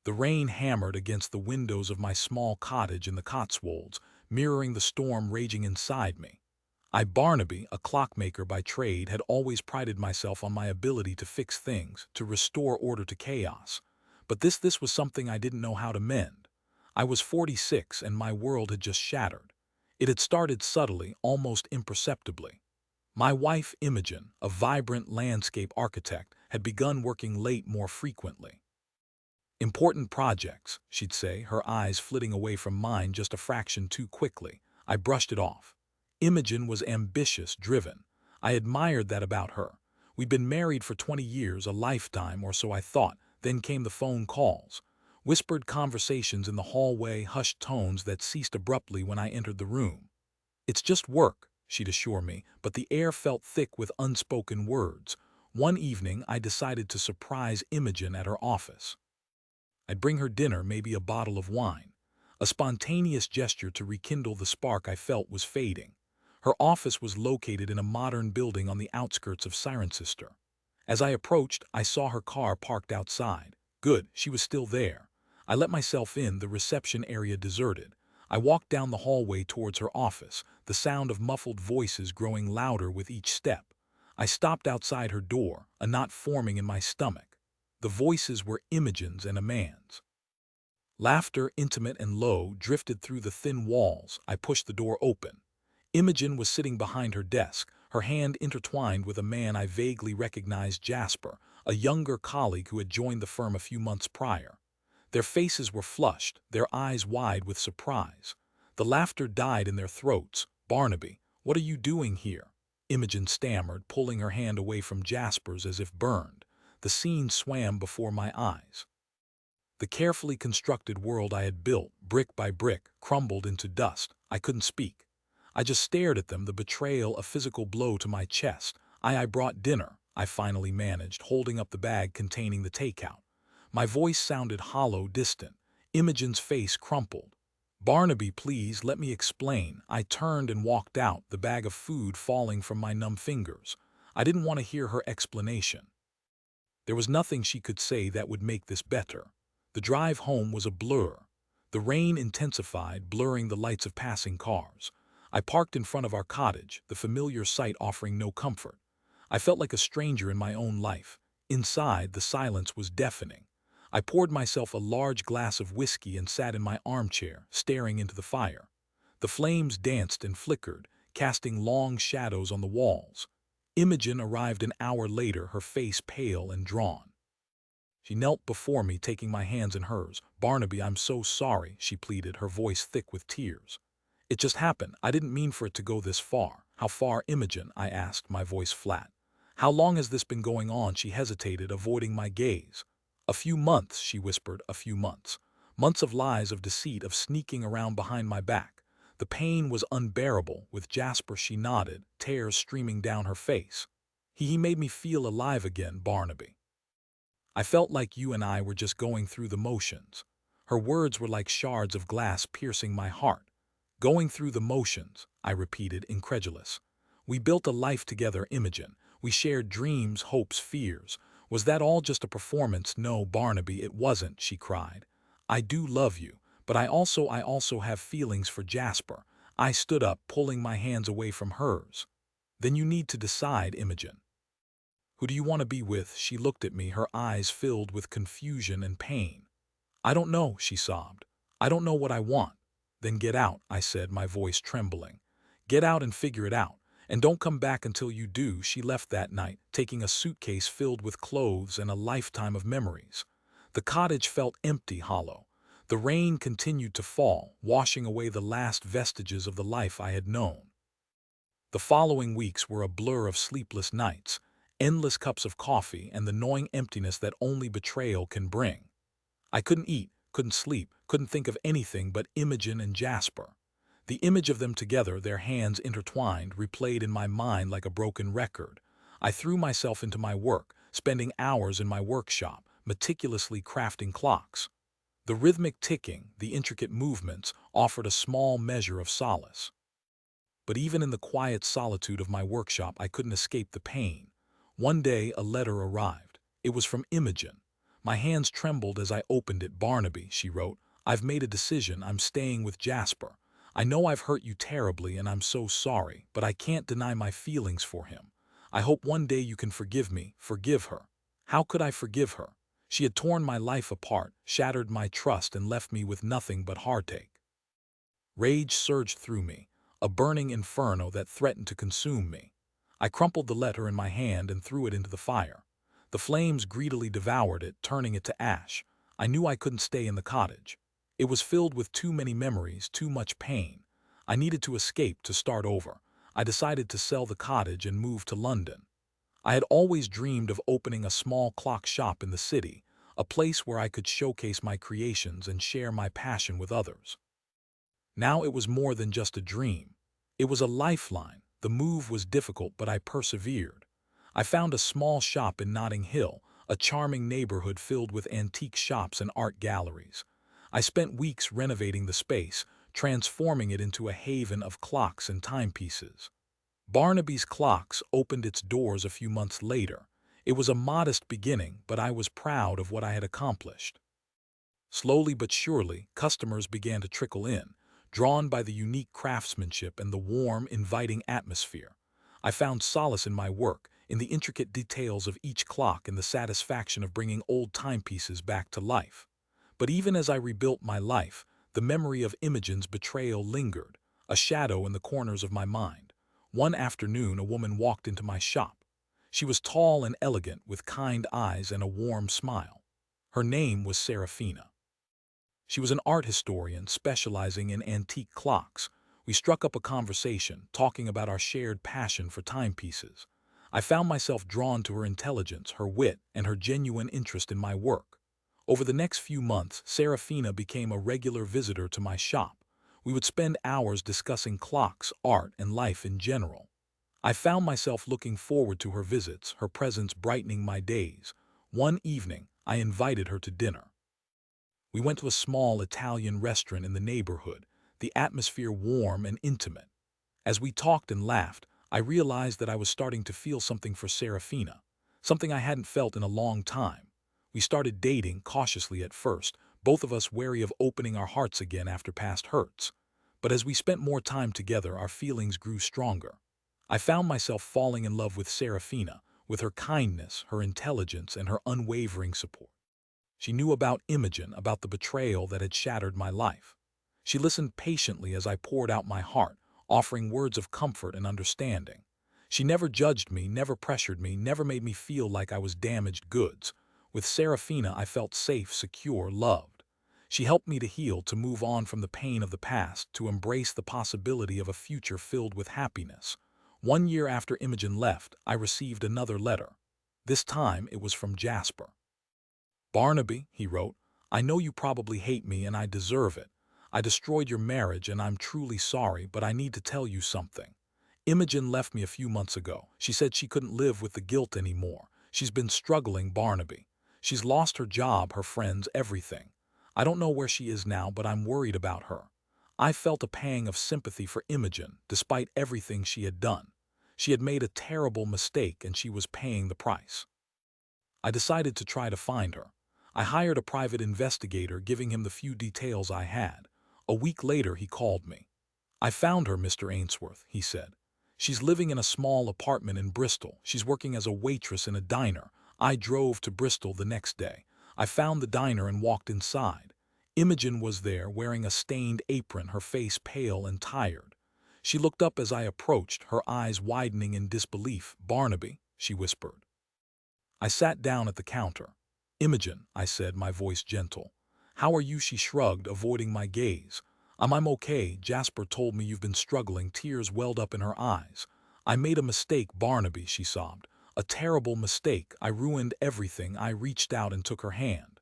The rain hammered against the windows of my small cottage in the Cotswolds, mirroring the storm raging inside me. Barnaby, a clockmaker by trade, had always prided myself on my ability to fix things, to restore order to chaos. But this was something I didn't know how to mend. I was 46 and my world had just shattered. It had started subtly, almost imperceptibly. My wife, Imogen, a vibrant landscape architect, had begun working late more frequently. Important projects, she'd say, her eyes flitting away from mine just a fraction too quickly. I brushed it off. Imogen was ambitious, driven. I admired that about her. We'd been married for 20 years, a lifetime, or so I thought. Then came the phone calls. Whispered conversations in the hallway, hushed tones that ceased abruptly when I entered the room. "It's just work," she'd assure me, but the air felt thick with unspoken words. One evening, I decided to surprise Imogen at her office. I'd bring her dinner, maybe a bottle of wine. A spontaneous gesture to rekindle the spark I felt was fading. Her office was located in a modern building on the outskirts of Cirencester. As I approached, I saw her car parked outside. Good, she was still there. I let myself in, the reception area deserted. I walked down the hallway towards her office, the sound of muffled voices growing louder with each step. I stopped outside her door, a knot forming in my stomach. The voices were Imogen's and a man's. Laughter, intimate and low, drifted through the thin walls. I pushed the door open. Imogen was sitting behind her desk, her hand intertwined with a man I vaguely recognized, Jasper, a younger colleague who had joined the firm a few months prior. Their faces were flushed, their eyes wide with surprise. The laughter died in their throats. "Barnaby, what are you doing here?" Imogen stammered, pulling her hand away from Jasper's as if burned. The scene swam before my eyes. The carefully constructed world I had built, brick by brick, crumbled into dust. I couldn't speak. I just stared at them, the betrayal a physical blow to my chest. I brought dinner," I finally managed, holding up the bag containing the takeout. My voice sounded hollow, distant. Imogen's face crumpled. "Barnaby, please, let me explain." I turned and walked out, the bag of food falling from my numb fingers. I didn't want to hear her explanation. There was nothing she could say that would make this better. The drive home was a blur. The rain intensified, blurring the lights of passing cars. I parked in front of our cottage, the familiar sight offering no comfort. I felt like a stranger in my own life. Inside, the silence was deafening. I poured myself a large glass of whiskey and sat in my armchair, staring into the fire. The flames danced and flickered, casting long shadows on the walls. Imogen arrived an hour later, her face pale and drawn. She knelt before me, taking my hands in hers. "Barnaby, I'm so sorry," she pleaded, her voice thick with tears. "It just happened. I didn't mean for it to go this far." "How far, Imogen?" I asked, my voice flat. "How long has this been going on?" She hesitated, avoiding my gaze. "A few months," she whispered, "a few months. Months of lies, of deceit, of sneaking around behind my back." The pain was unbearable. With Jasper, she nodded, tears streaming down her face. He made me feel alive again, Barnaby. I felt like you and I were just going through the motions." Her words were like shards of glass piercing my heart. "Going through the motions," I repeated, incredulous. "We built a life together, Imogen. We shared dreams, hopes, fears. Was that all just a performance?" "No, Barnaby, it wasn't," she cried. "I do love you, but I also have feelings for Jasper." I stood up, pulling my hands away from hers. "Then you need to decide, Imogen. Who do you want to be with?" She looked at me, her eyes filled with confusion and pain. "I don't know," she sobbed. "I don't know what I want." "Then get out," I said, my voice trembling. "Get out and figure it out. And don't come back until you do." She left that night, taking a suitcase filled with clothes and a lifetime of memories. The cottage felt empty, hollow. The rain continued to fall, washing away the last vestiges of the life I had known. The following weeks were a blur of sleepless nights, endless cups of coffee, and the gnawing emptiness that only betrayal can bring. I couldn't eat, couldn't sleep, couldn't think of anything but Imogen and Jasper. The image of them together, their hands intertwined, replayed in my mind like a broken record. I threw myself into my work, spending hours in my workshop, meticulously crafting clocks. The rhythmic ticking, the intricate movements, offered a small measure of solace. But even in the quiet solitude of my workshop, I couldn't escape the pain. One day, a letter arrived. It was from Imogen. My hands trembled as I opened it. "Barnaby," she wrote, "I've made a decision. I'm staying with Jasper. I know I've hurt you terribly and I'm so sorry, but I can't deny my feelings for him. I hope one day you can forgive me, forgive her." How could I forgive her? She had torn my life apart, shattered my trust, and left me with nothing but heartache. Rage surged through me, a burning inferno that threatened to consume me. I crumpled the letter in my hand and threw it into the fire. The flames greedily devoured it, turning it to ash. I knew I couldn't stay in the cottage. It was filled with too many memories, too much pain. I needed to escape, to start over. I decided to sell the cottage and move to London. I had always dreamed of opening a small clock shop in the city, a place where I could showcase my creations and share my passion with others. Now it was more than just a dream. It was a lifeline. The move was difficult, but I persevered. I found a small shop in Notting Hill, a charming neighborhood filled with antique shops and art galleries. I spent weeks renovating the space, transforming it into a haven of clocks and timepieces. Barnaby's Clocks opened its doors a few months later. It was a modest beginning, but I was proud of what I had accomplished. Slowly but surely, customers began to trickle in, drawn by the unique craftsmanship and the warm, inviting atmosphere. I found solace in my work, in the intricate details of each clock and the satisfaction of bringing old timepieces back to life. But even as I rebuilt my life, the memory of Imogen's betrayal lingered, a shadow in the corners of my mind. One afternoon, a woman walked into my shop. She was tall and elegant, with kind eyes and a warm smile. Her name was Seraphina. She was an art historian specializing in antique clocks. We struck up a conversation, talking about our shared passion for timepieces. I found myself drawn to her intelligence, her wit, and her genuine interest in my work. Over the next few months, Seraphina became a regular visitor to my shop. We would spend hours discussing clocks, art, and life in general. I found myself looking forward to her visits, her presence brightening my days. One evening, I invited her to dinner. We went to a small Italian restaurant in the neighborhood, the atmosphere warm and intimate. As we talked and laughed, I realized that I was starting to feel something for Seraphina, something I hadn't felt in a long time. We started dating cautiously at first, both of us wary of opening our hearts again after past hurts. But as we spent more time together, our feelings grew stronger. I found myself falling in love with Seraphina, with her kindness, her intelligence, and her unwavering support. She knew about Imogen, about the betrayal that had shattered my life. She listened patiently as I poured out my heart, offering words of comfort and understanding. She never judged me, never pressured me, never made me feel like I was damaged goods. With Seraphina, I felt safe, secure, loved. She helped me to heal, to move on from the pain of the past, to embrace the possibility of a future filled with happiness. 1 year after Imogen left, I received another letter. This time, it was from Jasper. "Barnaby," he wrote, "I know you probably hate me and I deserve it. I destroyed your marriage and I'm truly sorry, but I need to tell you something. Imogen left me a few months ago. She said she couldn't live with the guilt anymore. She's been struggling, Barnaby. She's lost her job, her friends, everything. I don't know where she is now, but I'm worried about her." I felt a pang of sympathy for Imogen, despite everything she had done. She had made a terrible mistake and she was paying the price. I decided to try to find her. I hired a private investigator, giving him the few details I had. A week later, he called me. "I found her, Mr. Ainsworth," he said. "She's living in a small apartment in Bristol. She's working as a waitress in a diner." I drove to Bristol the next day. I found the diner and walked inside. Imogen was there, wearing a stained apron, her face pale and tired. She looked up as I approached, her eyes widening in disbelief. "Barnaby," she whispered. I sat down at the counter. "Imogen," I said, my voice gentle. "How are you?" She shrugged, avoiding my gaze. I'm okay. Jasper told me you've been struggling." Tears welled up in her eyes. "I made a mistake, Barnaby," she sobbed. "A terrible mistake. I ruined everything." I reached out and took her hand.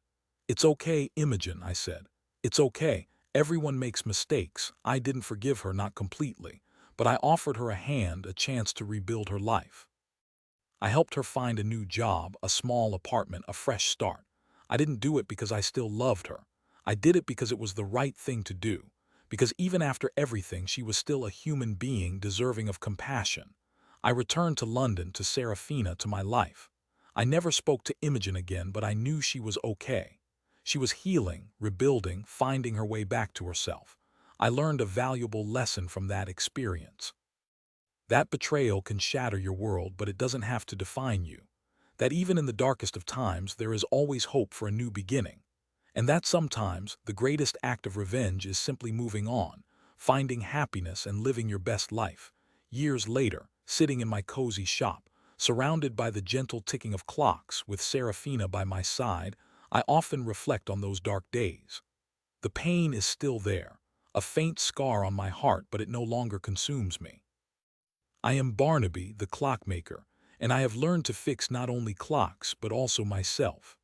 "It's okay, Imogen," I said. "It's okay. Everyone makes mistakes." I didn't forgive her, not completely, but I offered her a hand, a chance to rebuild her life. I helped her find a new job, a small apartment, a fresh start. I didn't do it because I still loved her. I did it because it was the right thing to do. Because even after everything, she was still a human being deserving of compassion. I returned to London, to Seraphina, to my life. I never spoke to Imogen again, but I knew she was okay. She was healing, rebuilding, finding her way back to herself. I learned a valuable lesson from that experience. That betrayal can shatter your world, but it doesn't have to define you. That even in the darkest of times, there is always hope for a new beginning. And that sometimes the greatest act of revenge is simply moving on, finding happiness and living your best life. Years later, sitting in my cozy shop, surrounded by the gentle ticking of clocks with Seraphina by my side, I often reflect on those dark days. The pain is still there, a faint scar on my heart, but it no longer consumes me. I am Barnaby, the clockmaker, and I have learned to fix not only clocks but also myself.